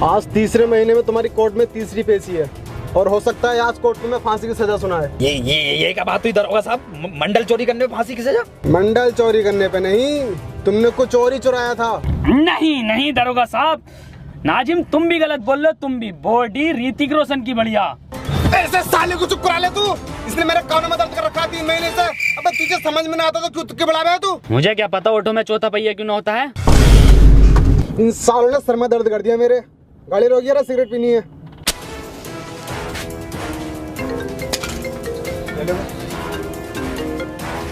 आज तीसरे महीने में तुम्हारी कोर्ट में तीसरी पेशी है और हो सकता है आज कोर्ट में फांसी की सजा सुनाए। ये क्या बात हुई दरोगा साहब? मंडल चोरी करने पे फांसी की सजा? मंडल चोरी करने पे नहीं, तुमने कुछ चोरी चुराया था। नहीं दरोगा साहब, नाजिम तुम भी गलत बोल रहे हो। तुम भी बॉडी ऋतिक रोशन की बढ़िया। ऐसे साले को चुप करा ले तू। इसने मेरे कानों में दर्द कर रखा 3 महीने से। अबे तुझे समझ में ना आता तो क्यों तुक्के बढ़ावे है तू? मुझे क्या पता ऑटो में चौथा पहिया क्यों ना होता है। इन सालों ने सर में दर्द कर दिया मेरे। गाड़ी रोकिए ना, सिगरेट पीनी है।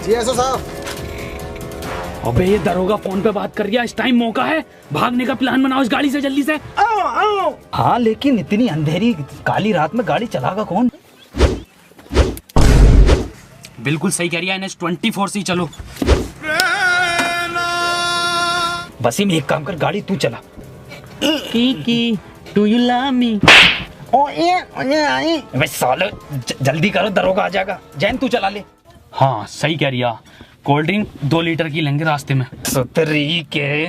जी एसओ साहब। अबे ये दरोगा फोन पे बात कर रहा है। इस टाइम मौका है, भागने का प्लान बनाओ इस गाड़ी से जल्दी से। आओ। हाँ लेकिन इतनी अंधेरी काली रात में गाड़ी चलागा कौन? बिल्कुल सही कह रही है NH24 से चलो। वसीम एक काम कर, गाड़ी तू चला। की डू यू लव मी? साले जल्दी करो, दरोगा आ जाएगा। जैन तू चला ले। हाँ सही कह रही है। कोल्ड ड्रिंक 2 लीटर की लेंगे रास्ते में। सुतरी के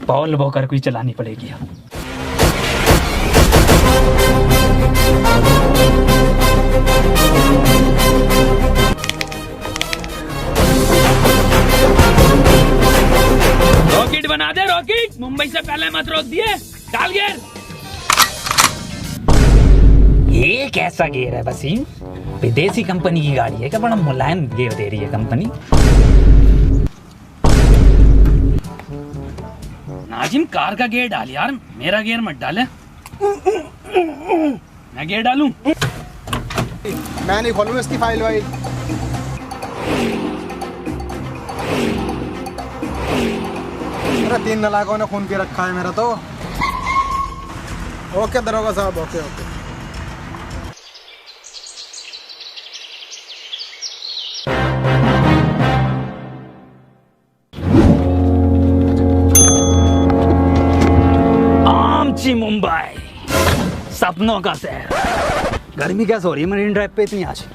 पॉल वॉकर को ही चलानी पड़ेगी। रॉकेट बना दे रॉकेट। मुंबई से पहले मत रोक दिए। डाल गियर। ये कैसा गियर है वसीम? विदेशी कंपनी की गाड़ी है क्या? बड़ा मुलायम गियर दे रही है कंपनी। नाजिम कार का गियर डाल यार, मेरा गियर मत डाले। मैं गियर डालूं? मैं नहीं खोलूंगा इसकी फाइल वाइल। मेरा 3 नालायकों ने खून पी रखा है मेरा तो। ओके दरोगा साहब, ओके ओके। आमची मुंबई, सपनों का शहर। गर्मी कैसे हो रही है मरीन ड्राइव पे इतनी आज?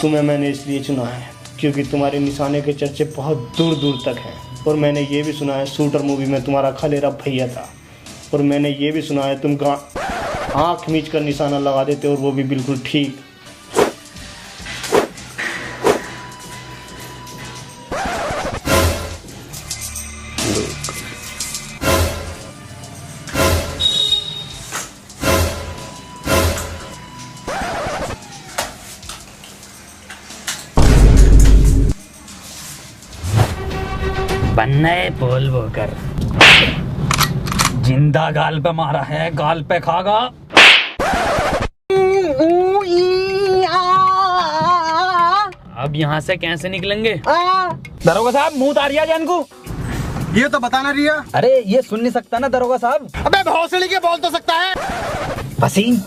तुम्हें मैंने इसलिए चुना है क्योंकि तुम्हारे निशाने के चर्चे बहुत दूर दूर तक हैं। और मैंने ये भी सुना है शूटर मूवी में तुम्हारा खलेरा भैया था। और मैंने ये भी सुना है तुम आँख मीच कर निशाना लगा देते, और वो भी बिल्कुल ठीक। बनना है पोल वॉकर। जिंदा गाल पे मारा है, गाल पे खागा। अब यहाँ से कैसे निकलेंगे? दरोगा साहब मुंह उतारिया जैन को। ये तो बताना रिया। अरे ये सुन नहीं सकता ना दरोगा साहब। अबे भौसड़ी के बोल तो सकता है। वसीम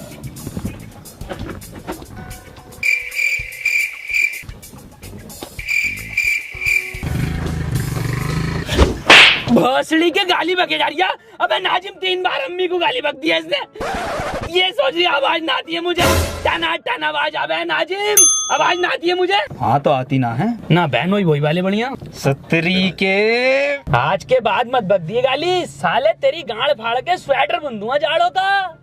भोसड़ी के गाली बके जा रही है। अबे नाजिम 3 बार अम्मी को गाली बक दिया इसने। ये सोच रही आवाज ना आती है मुझे। टन टन आवाज आवे नाजिम, आवाज ना आती है मुझे। हाँ तो आती ना है ना बहन वही वाले बढ़िया। सतरी के आज के बाद मत बक दिए गाली, साले तेरी गांड फाड़ के स्वेटर बुन दूंगा जाड़ों का।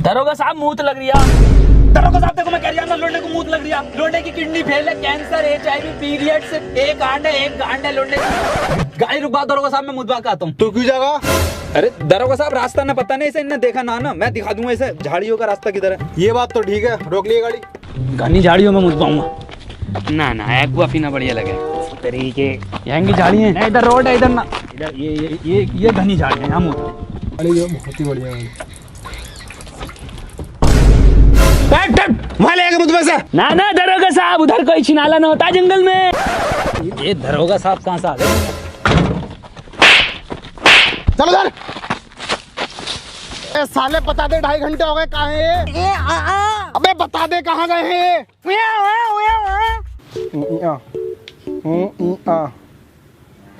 दरोगा साहब मूत लग रही है। दरोगा साहब देखो मैं कह रहा हूँ लोंडे को मूत लग रहा। लोंडे की किडनी फेल है, कैंसर, HIV, पीरियड से एक गांड है लोंडे की। गाड़ी रुकवा दरोगा साहब, मैं मुद्दा आता हूँ। तू क्यों जागा? अरे दरोगा साहब रास्ता ना पता नहीं, इसे इन्हें देखा ना मैं दिखा दूंगा इसे झाड़ियों का रास्ता किधर है। ये बात तो ठीक है, रोक लिए गाड़ी। घनी झाड़ियों में मुझ पाऊंगा ना एक्वा पीना बढ़िया लगे। तरीके यहाँ की झाड़ी है, इधर रोड है, इधर ना इधर ये घनी झाड़ी है। यहाँ अरे ये बहुत ही बढ़िया है। वहाँ ले मुझ में से। ना ना दरोगा साहब, उधर कोई छिनाला न होता जंगल में। ये दरोगा साहब कहाँ से आ गए? चलो उधर। ए साले बता दे, 2.5 घंटे हो गए, कहाँ है ये? अबे बता दे कहाँ गए हैं?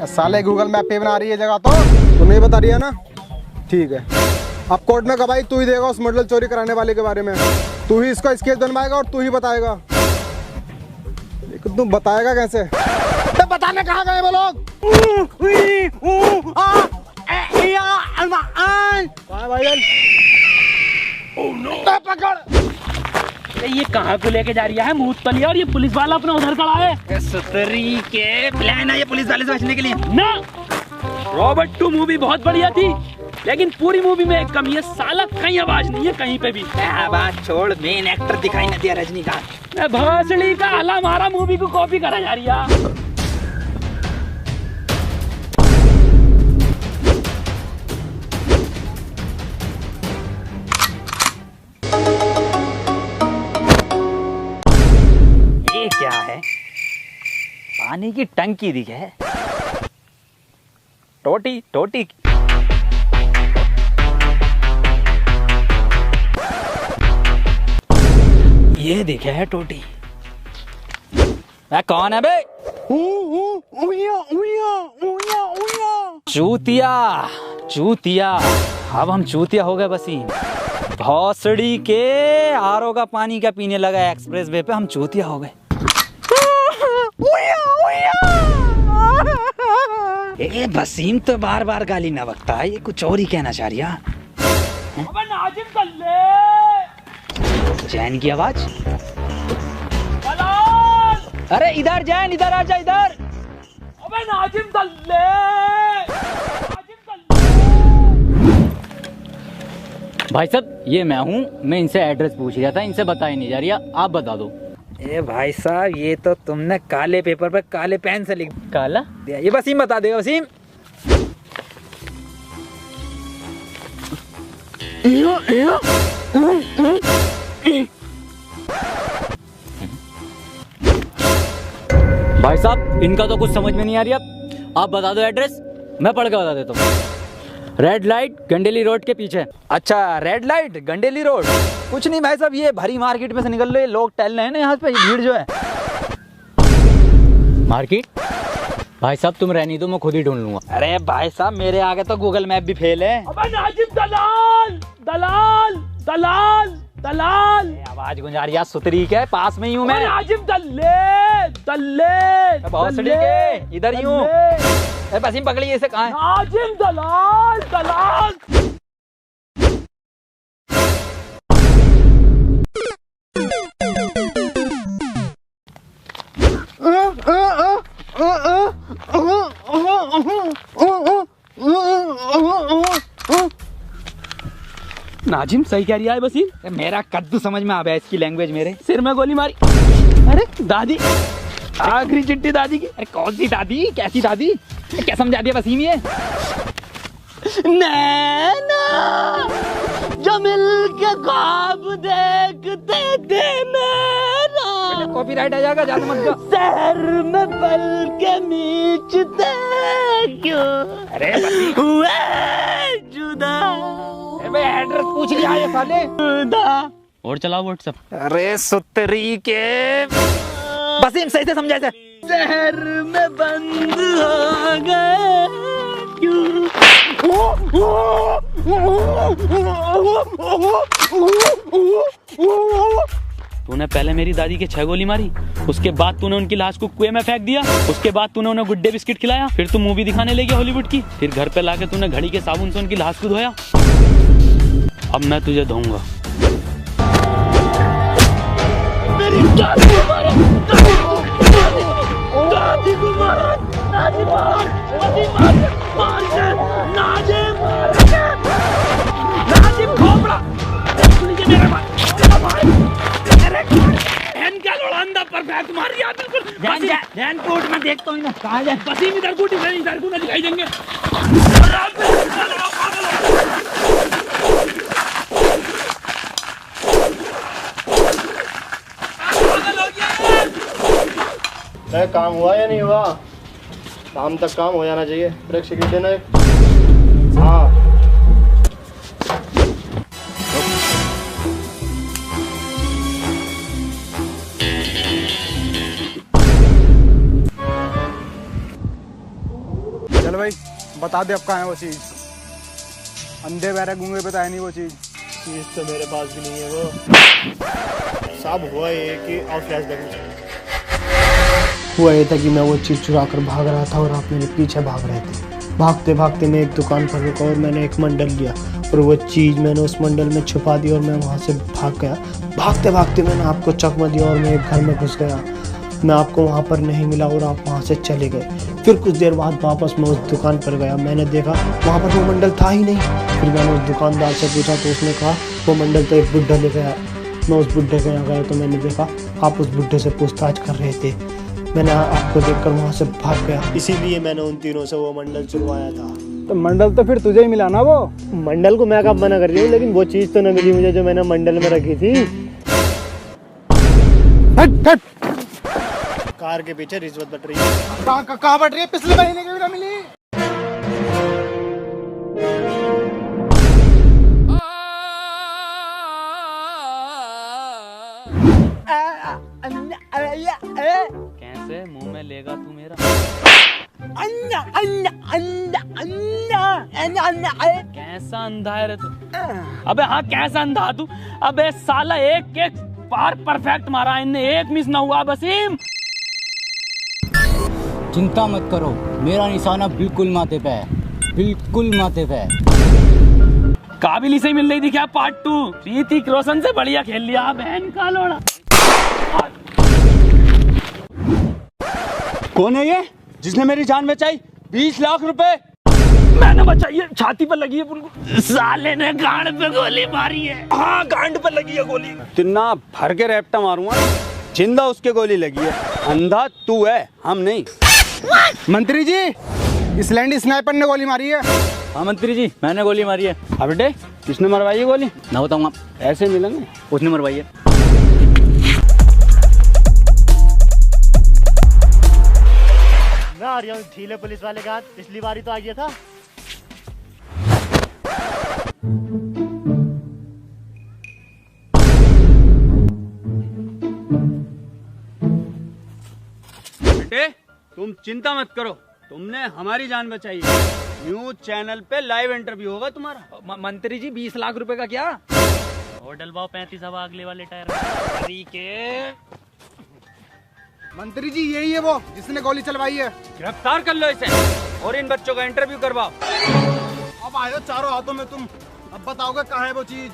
साले गूगल मैप पे बना रही है जगह, तो नहीं बता रही है ना? ठीक है, अब कोर्ट में गवाही तू ही देगा उस मॉडल चोरी कराने वाले के बारे में। तू ही इसका स्केच बनवाएगा और तू ही बताएगा। लेकिन तू बताएगा कैसे? तो बताने कहाँ गए वो लोग? पकड़। ये कहाँ को लेके जा रही है मूतलिया, और ये पुलिस वाला अपना उधर खड़ा है। सुतरी के प्लान है ये पुलिस वाले से बचने के लिए ना। रॉबर्ट 2 मूवी बहुत बढ़िया थी, लेकिन पूरी मूवी में एक कमी है, साला कहीं आवाज नहीं है कहीं पे भी। बात छोड़, मेन एक्टर दिखाई न दिया रजनीकांत। भोसड़ी का हला मारा मूवी को कॉपी करा जा रही है। ये क्या है? पानी की टंकी दिखे है। टोटी टोटी ये दिखे है टोटी। कौन है बे? चूतिया चूतिया। अब हम चूतिया हो गए वसीम। भौसड़ी के आरओ का पानी क्या पीने लगा एक्सप्रेस वे पे, हम चूतिया हो गए। ए वसीम तो बार बार गाली ना बकता है, ये कुछ और ही कहना चाह रही है। अबे नाजिम दल्ले, जैन की आवाज। दलाल, अरे इधर जैन, इधर आजा इधर। अबे नाजिम दल्ले, भाई साहब ये मैं हूँ, मैं इनसे एड्रेस पूछ रहा था, इनसे बताया नहीं जा रही, आप बता दो। ए भाई साहब, ये तो तुमने काले पेपर पे काले पेन से लिख काला दिया। ये वसीम बता देगा। वसीम भाई साहब इनका तो कुछ समझ में नहीं आ रही, आप बता दो एड्रेस, मैं पढ़ के बता देता हूँ। रेड लाइट गंडेली रोड के पीछे। अच्छा, रेड लाइट गंडेली रोड। कुछ नहीं भाई साहब, ये भरी मार्केट में से निकल रहे लोग टहल रहे हैं ना यहाँ पे, भीड़ जो है। मार्केट? भाई साहब तुम रहनी दो, मैं खुद ही ढूंढ लूंगा। अरे भाई साहब मेरे आगे तो गूगल मैप भी फेल है। अबे नाजिम दलाल, दलाल, दलाल, दलाल। आवाज गुंजा रही है सुतरी के, पास में ही हूँ मैं। नाजिम दल्ले, दल्ले, भौसड़ी के इधर ही हूँ। वसीम पकड़िए इसे, कहाँ है? नाजिम दलाल, दलाल। नाजिम सही कह रही है वसीम। मेरा कद्दू समझ में आ गया इसकी लैंग्वेज, मेरे सिर में गोली मारी। अरे दादी, आखिरी चिट्ठी दादी की। अरे कौन सी दादी, कैसी दादी? क्या समझा दिया वसीम ये? नैना जो मिल के ख्वाब देखते थे मेरा, कॉपीराइट आ जाएगा, ज्यादा मत जा। शहर में पल के मीचते क्यों अरे वसीम, हुए जुदा, एड्रेस पूछ लिया ये साले। जुदा। और चलाओ व्हाट्सएप। अरे सुतरी के वसीम सही से समझा। शहर में बंद हो गए क्यों? तूने पहले मेरी दादी के 6 गोली मारी, उसके बाद तूने उनकी लाश को कुएं में फेंक दिया, उसके बाद तूने उन्हें गुड्डे बिस्किट खिलाया, फिर तू मूवी दिखाने ले गया हॉलीवुड की, फिर घर पे लाके तूने घड़ी के साबुन से उनकी लाश को धोया। अब मैं तुझे धोऊंगा। दादी को मारा, दादी मार, दादी मार, मार दे, नाजिम खोपड़ा, नीचे मेरे क्या लोड़ांदा पर बैक मार दिया बिल्कुल। ध्यान कोर्ट में देखता हूँ ना, कहाँ जाए? वसीम इधर को ना दिखाई देंगे। अरे काम हुआ या नहीं हुआ? शाम तक काम हो जाना चाहिए। ब्रेक सिगरेट देना एक। हाँ चल भाई बता दे अब कहाँ है वो चीज़। अंधे बहरे गूंगे पे तो है नहीं वो चीज़। चीज तो मेरे पास भी नहीं है वो। साहब हुआ ये कि और फ्लैशबैक में हुआ ये था कि मैं वो चीज़ चुरा कर भाग रहा था और आप मेरे पीछे भाग रहे थे। भागते भागते मैं एक दुकान पर रुका और मैंने एक मंडल लिया और वो चीज़ मैंने उस मंडल में छुपा दी और मैं वहाँ से भाग गया। भागते भागते मैंने आपको चकमा दिया और मैं एक घर में घुस गया। मैं आपको वहाँ पर नहीं मिला और आप वहाँ से चले गए। फिर कुछ देर बाद वापस मैं उस दुकान पर गया। मैंने देखा वहाँ पर वो मंडल था ही नहीं। फिर मैंने उस दुकानदार से पूछा तो उसने कहा वो मंडल तो एक बुड्ढा ले गया। मैं उस बुड्ढे के यहाँ गया तो मैंने देखा आप उस बुड्ढे से पूछताछ कर रहे थे। मैंने आपको देखकर वहाँ से भाग गया, इसीलिए मैंने उन तीनों से वो मंडल चुरवाया था। तो मंडल तो फिर तुझे ही मिला ना वो। मंडल को मैं कब मना कर रही हूँ, लेकिन वो चीज़ तो न मिली मुझे जो मैंने मंडल में रखी थी। हट हट। कार के पीछे रिश्वत बट रही है। कहाँ बट रही है? पिछले महीने की भी ना मिली। कैसे मुंह में लेगा तू मेरा? कैसा अंधा है रे तू? अबे हाँ कैसा अंधा तू? अबे साला एक एक पार परफेक्ट मारा, इनने एक मिस ना हुआ। वसीम चिंता मत करो, मेरा निशाना बिल्कुल माथे पे है, बिल्कुल माथे पे है। काबिल से ही मिल रही थी क्या पार्ट 2? ऋतिक रोशन से बढ़िया खेल लिया बहन का लोड़ा। कौन है ये जिसने मेरी जान बचाई? 20 लाख रुपए मैंने बचाई है, छाती पर लगी है उनको। साले ने गांड पे गोली मारी है। हाँ गांड पे लगी है गोली। तिन्ना भर के रैप्टा मारूंगा, जिंदा उसके गोली लगी है। अंधा तू है, हम नहीं। मंत्री जी इस लैंड स्नाइपर ने गोली मारी है। हाँ मंत्री जी मैंने गोली मारी है। अब बेटे किसने मरवाई है गोली? ना बताऊंगा, ऐसे मिलेंगे। उसने मरवाई है। मैं आ रहा हूँ ढीले पुलिस वाले का हाथ, पिछली बारी तो आ गया था। बेटे तुम चिंता मत करो, तुमने हमारी जान बचाई है। न्यूज चैनल पे लाइव इंटरव्यू होगा तुम्हारा। मंत्री जी 20 लाख रुपए का क्या? और डलवाओ 35 हवा अगले वाले टायर। मंत्री जी यही है वो जिसने गोली चलवाई है। गिरफ्तार कर लो इसे और इन बच्चों का इंटरव्यू करवाओ। अब आए हो चारों हाथों में तुम, अब बताओगे कहाँ है वो चीज।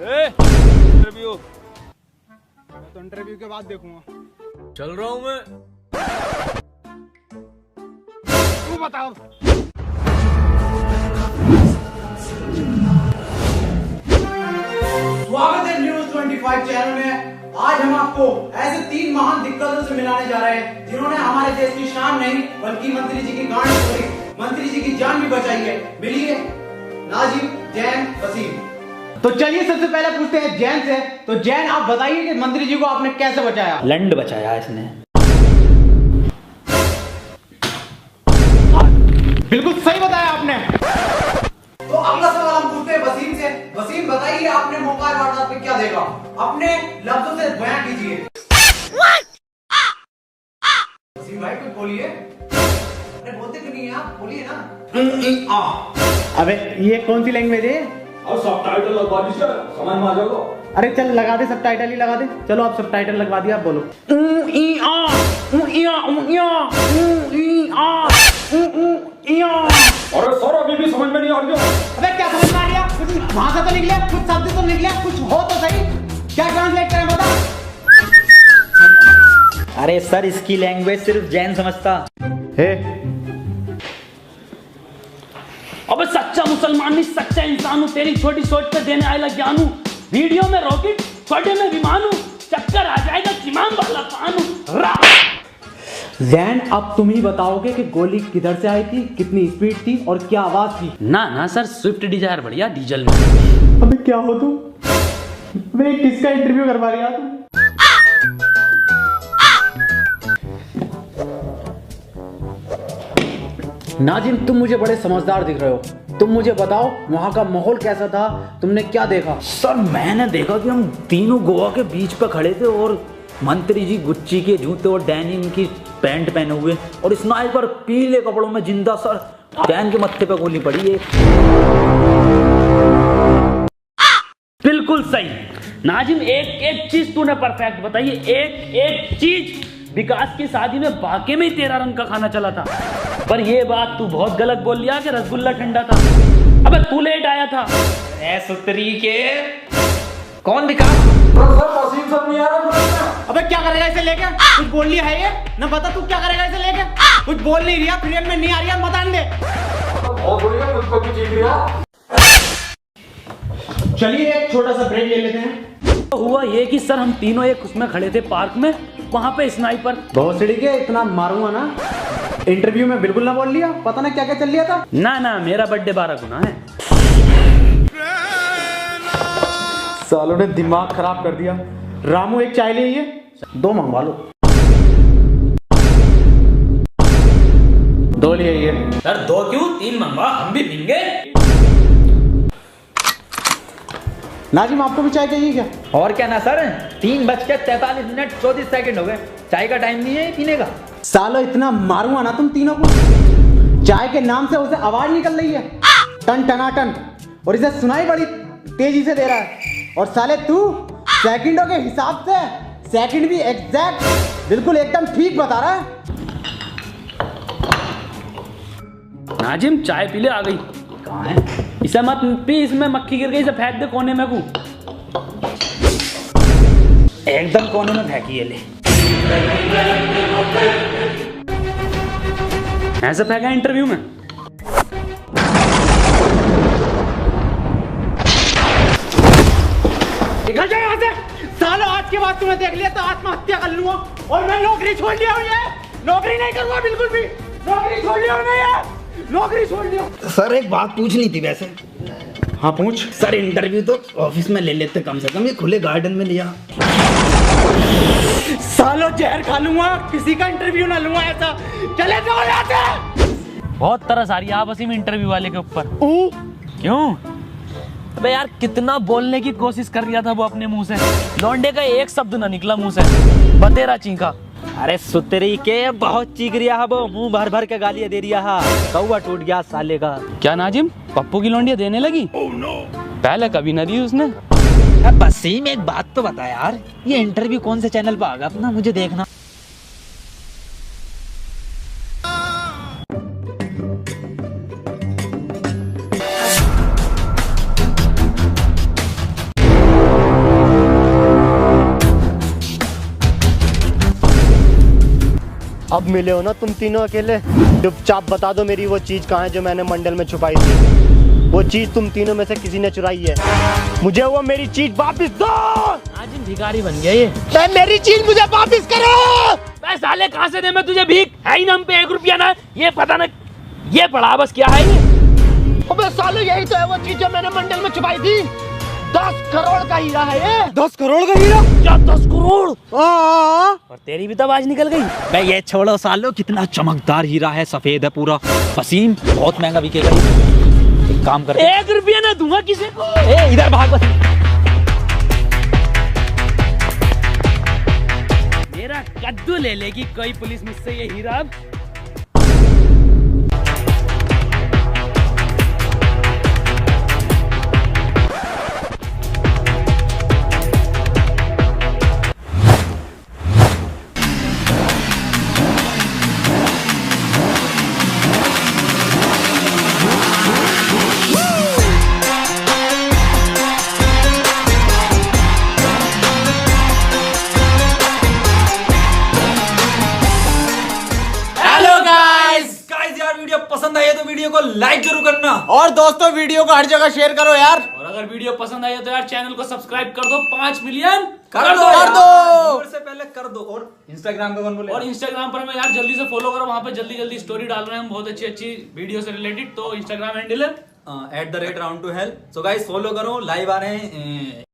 इंटरव्यू मैं तो इंटरव्यू के बाद देखूंगा। चल रहा हूँ मैं। तू बताओ। स्वागत है न्यूज 25 चैनल में। आज हम आपको ऐसे 3 महान दिग्गजों से मिलाने जा रहे हैं जिन्होंने हमारे देश की शान नहीं बल्कि मंत्री जी की गांड तोड़ी, मंत्री जी की जान भी बचाई है। मिलिए नाजिम, जैन, वसीम। तो चलिए सबसे पहले पूछते हैं जैन से। तो जैन आप बताइए कि मंत्री जी को आपने कैसे बचाया? लंड बचाया इसने। बिल्कुल सही बताया आपने। तो अगला सवाल हम पूछते हैं वसीम से। वसीम बताइए आपने मौका वारदात में क्या देखा? अपने लफ्जों से बयान कीजिए। वसीम भाई कुछ बोलिए। अरे बोलते क्यों नहीं हैं आप? बोलिए ना। अबे ये कौन सी लैंग्वेज है? और सबटाइटल लगवा दीजिए, समझ में आ जाएगा। अरे चल लगा दे, सबटाइटल ही लगा दे। चलो आप सबटाइटल लगवा दिया, आप बोलो। अरे सर अभी भी समझ में नहीं आ रही है। अबे क्या समझ में आ गया? कुछ भाषा तो निकले, कुछ शब्द तो निकले, कुछ हो तो सही। क्या ट्रांसलेट करें बता? अरे सर इसकी लैंग्वेज सिर्फ जैन समझता। अबे सच्चा मुसलमान नहीं, सच्चा इंसान हूँ। तेरी छोटी सोच पे देने आएगा ज्ञान हूँ। वीडियो में रॉकेट, छोटे में विमान हूँ। चक्कर आ जाएगा चिमाम वाला पान हूँ। जैन अब तुम ही बताओगे कि गोली किधर से आई थी, कितनी स्पीड थी और क्या आवाज थी? ना ना सर, स्विफ्ट डिजायर बढ़िया डीजल में। अबे क्या हो तुम? मैं किसका इंटरव्यू करवा रही तुम? नाजिम, तुम मुझे बड़े समझदार दिख रहे हो। तुम मुझे बताओ वहाँ का माहौल कैसा था, तुमने क्या देखा? सर मैंने देखा कि हम तीनों गोवा के बीच पे खड़े थे और मंत्री जी गुच्ची के जूते और डेनिम की पैंट पहने हुए और स्नाइपर पीले कपड़ों में जिंदा सर डैन के मत्थे पे गोली पड़ी है। बिल्कुल सही नाजिम, एक एक चीज तूने परफेक्ट बताई, एक एक चीज। विकास की शादी में वाकई में ही तेरा रंग का खाना चला था, पर ये बात तू बहुत गलत बोल लिया कि रसगुल्ला ठंडा था। अबे तू लेट आया था। ए सुतरी के कौन विकास? अबे क्या करेगा इसे लेके? कुछ बोल लिया है ये ना, बता तू क्या करेगा इसे लेके? कुछ बोल नहीं रहा, फ्रेम में नहीं आ रही है, बता दे। चलिए एक छोटा सा ब्रेक ले लेते हैं। तो हुआ ये कि सर हम तीनों एक उसमें खड़े थे पार्क में, वहां पे स्नाइपर। भोसड़ी के इतना मारूंगा ना, इंटरव्यू में बिल्कुल ना बोल लिया, पता ना क्या क्या चल लिया था। ना ना, मेरा बर्थडे 12 गुना है। सालों ने दिमाग खराब कर दिया। रामू एक चाय ले, ये 2 मंगवा लो। 2 लिए ये। सर 2 क्यों, 3 मंगवा, हम भी पीएंगे। नाजिम आपको भी चाय चाहिए क्या? और क्या ना सर, 3:43 34 सेकंड हो गए, चाय का टाइम नहीं है पीने का। सालो इतना मारूंगा ना तुम तीनों को, चाय के नाम से उसे आवाज निकल रही है टन टनाटन, और इसे सुनाई बड़ी तेजी से दे रहा है। और साले तू सेकंडों के हिसाब से सेकंड भी एग्जैक्ट बिल्कुल एकदम ठीक बता रहा है। नाजिम चाय पी ले, आ गई। कहाँ है? इसे मत पी, इसमें मक्खी गिर गई, इसे फेंक दे कोने में। को एकदम कोने में फेंकी है, ले। ऐसे फेंका इंटरव्यू में। निकल जाए यहाँ से। सालो आज के बाद तुम्हें देख लिया तो आत्महत्या कर लूंगा, और मैं नौकरी छोड़ लिया हूँ, ये नौकरी नहीं करूंगा बिल्कुल भी, नौकरी छोड़ लिया हूँ मैं, ये नौकरी छोड़ लिया। सर एक बात पूछनी थी वैसे। हाँ पूछ। सर इंटरव्यू तो ऑफिस में ले लेते कम से कम, ये खुले गार्डन में लिया। सालो जहर खा लूंगा, किसी का इंटरव्यू ना लूंगा ऐसा। चले जाओ यहाँ से। बहुत तरस आ रही है आप वसीम इंटरव्यू वाले के ऊपर। क्यों? अबे यार कितना बोलने की कोशिश कर रहा था वो अपने मुंह से, लौंडे का एक शब्द ना निकला मुंह से, बतेरा चीखा। अरे सुतरी के बहुत चीख रिया है वो, मुंह भर भर के गालियां दे रिया है, कौवा टूट गया साले का। क्या नाजिम, पप्पू की लौंडिया देने लगी? पहले कभी न दी उसने। बसीम एक बात तो बता यार, ये इंटरव्यू कौन से चैनल पे आगा अपना, मुझे देखना। अब मिले हो ना तुम तीनों अकेले, चुपचाप बता दो मेरी वो चीज कहाँ है जो मैंने मंडल में छुपाई थी। वो चीज तुम तीनों में से किसी ने चुराई है, मुझे वो मेरी चीज वापस दो। नाजिम भिखारी बन गया ये। मेरी चीज मुझे वापस करो। साले कहाँ से दे मैं तुझे भीख, है ही ना हम पे 1 रुपया ना, ये पता ना ये पड़ा बस क्या है ये। अबे साले यही तो है वो चीज जो मैंने मंडल में छुपाई थी। 10 करोड़ का हीरा है ये। 10 करोड़ का हीरा? क्या 10 करोड़? और तेरी भी तो आवाज निकल गई। भाई ये छोड़ो सालो, कितना चमकदार हीरा है, सफेद है पूरा। वसीम बहुत महंगा बिकेगा ये। एक काम कर, 1 रुपया ना दूंगा किसी को। ए इधर भाग वसीम। मेरा कद्दू ले लेगी कोई पुलिस मुझसे ये हीरा। पसंद आई तो वीडियो को लाइक जरूर करना, और दोस्तों वीडियो को हर जगह शेयर करो यार। और अगर वीडियो पसंद आई तो यार चैनल को सब्सक्राइब कर दो। 5 मिलियन कर दो से पहले कर दो। और इंस्टाग्राम पे कौन बोले? और इंस्टाग्राम पर हमें यार जल्दी से फॉलो करो, वहां पे जल्दी जल्दी स्टोरी डाल रहे हैं हम बहुत अच्छी अच्छी वीडियो से रिलेटेड। तो इंस्टाग्राम हैंडल है @round2hell। सो गाइस फॉलो करो, लाइव आ रहे हैं